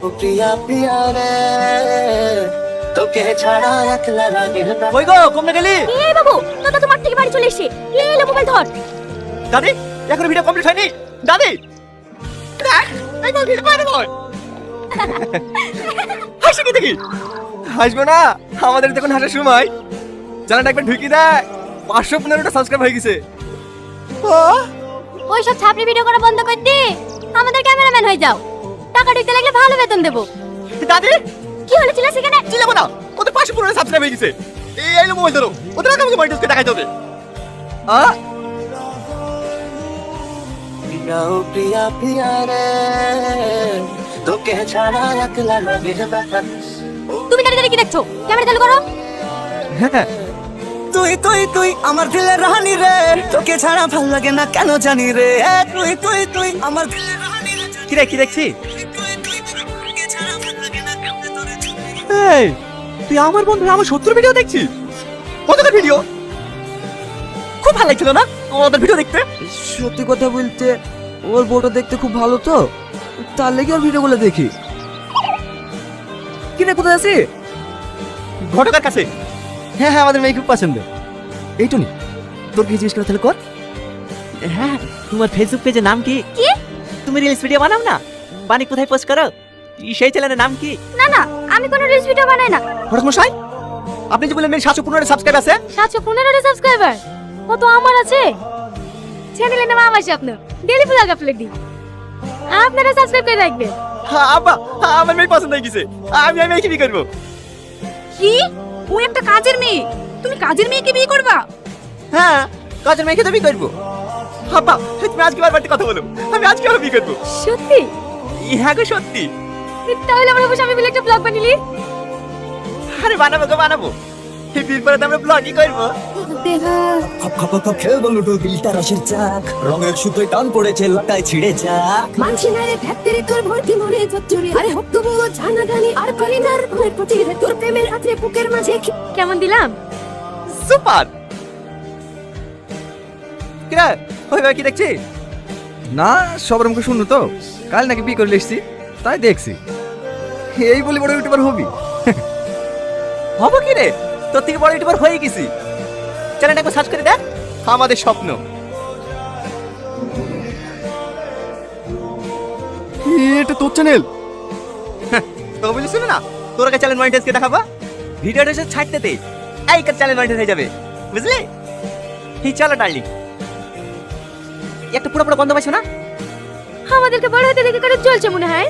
প্রিয়া প্রিয়া রে তোকে ছাড়া একলা লাগে না। কই গো কমনে গেলি? এই বাবু দাদা তোমার থেকে বাড়ি চলে এসে এই লে মোবাইল ধর। দাদি এখন ভিডিও কমপ্লিট হয়নি। দাদি দেখ এই গো ভিডিও পারে নয়। হাসি কি দেখি? হাসবো না, আমাদের যখন হাসার সময় চ্যানেলটা একবার ঢুকি দেখ 515টা সাবস্ক্রাইব হয়ে গেছে। ওই সব ছাপড়ি ভিডিও করা বন্ধ করে দে, আমাদের ক্যামেরাম্যান হয়ে যাও। টাকা দিতে লাগলে ভালো বেতন দেবো। দাদি কি হলো চিল্লা সেখানে? চিল্লাবো না, ওদের 515টা সাবস্ক্রাইব হয়ে গেছে। এই মোবাইল ধরো, ওদের আগে আমাকে বাড়িতে দেখাই যাবে। প্রিয়া ও প্রিয়া প্রিয়া রে তোকে ছাড়া একলা লাগে না। তুমি দাঁড়িয়ে কি দেখছো? ক্যামেরা চালু করো। হ্যাঁ তুই তুই তুই আমার দিলের রানী রে তোকে ছাড়া ভাল লাগে না কেন জানি রে। তুই তুই তুই আমার দিলের রানী রে কি রে, কি দেখছি? তোকে ছাড়া ভাল লাগে না কেন তোরে। এই তুই আমার বন্ধু আমার শত্রুর ভিডিও দেখছিস? কতটা ভিডিও খুব ভালো লাগছিল না ওদের ভিডিও দেখতে? সত্যি কথা বলতে ওর বউটা দেখতে খুব ভালো তো, তার লেগে ওর ভিডিওগুলো দেখি। কিরে কোথায় আছি? ঘটকের কাছে। হ্যাঁ হ্যাঁ, আমাদের মেয়ে খুব পছন্দ। এই টুনি, তোর কি জিজ্ঞেস করে তাহলে কর। হ্যাঁ, তোমার ফেসবুক পেজের নাম কি? কি? তুমি রিলস ভিডিও বানাও না? বানি কোথায় পোস্ট করো? সেই চ্যানেলের নাম কি? না না, আমি কোনো রিলস ভিডিও বানাই না। হঠাৎ মশাই আপনি যে বললেন 715 সাবস্ক্রাইব আছে? 715 সাবস্ক্রাইবার ও তো আমার আছে। চ্যানেলের নাম আবাসি আপনার ডেলি ব্লগ আপলোড দিই, আপনারা সাবস্ক্রাইব করে রাখবেন। হ্যাঁ আব্বা, আমার মেয়ে পছন্দ হয়ে গেছে। আমি কি বিয়ে করবো? কি? ও একটা কাজের মেয়ে, তুমি কাজের মেয়েকে বিয়ে করবা? হ্যাঁ, কাজের মেয়েকে তো বিয়ে করবো। আব্বা তুমি আজকে বাড়িতে কথা বলো, আমি আজকে আরো বিয়ে করবো। সত্যি? হ্যাঁ গো সত্যি। তাহলে আমরা বসে আমি মিলে একটা ব্লগ বানিলি। আরে বানাবো গো বানাবো, এই বিয়ের পরে তো আমরা ব্লগই করবো। খপ খপ খপ খেলবো লুডো বিলটা রসের চাক রঙের সুতোয় টান পড়েছে লাটায় ছিঁড়ে যাক। মানসিনারে ফ্যাক্টরি তোর ভর্তি মরে যত্তরি আরে হক তবুও জানা জানি আর করি না মনের প্রতি তোর প্রেমের রাত্রে বুকের মাঝে কেমন দিলাম? সুপার। কিরা ওই ভাই কি দেখছি? না, সবার মুখে শুনু তো, কাল নাকি বিয়ে করে এসছি, তাই দেখছি। এই বলি বড় ইউটিউবার হবি? হবো কি রে, তোর থেকে বড় ইউটিউবার হয়ে গেছি। চ্যানেলটা একবার সার্চ করে দেখ, আমাদের স্বপ্ন। এটা তোর চ্যানেল? তো বলিস না, তোর কাছে চ্যানেল মনিটাইজ কে দেখাবা? ভিডিওটা এসে ছাড়তে দে, এই কার চ্যানেল মনিটাইজ হয়ে যাবে, বুঝলি? এই চলো ডার্লিং, একটা পুরো পুরো গন্ধ পাইছো না? আমাদেরকে বড় হতে দেখে করে চলছে মনে হয়।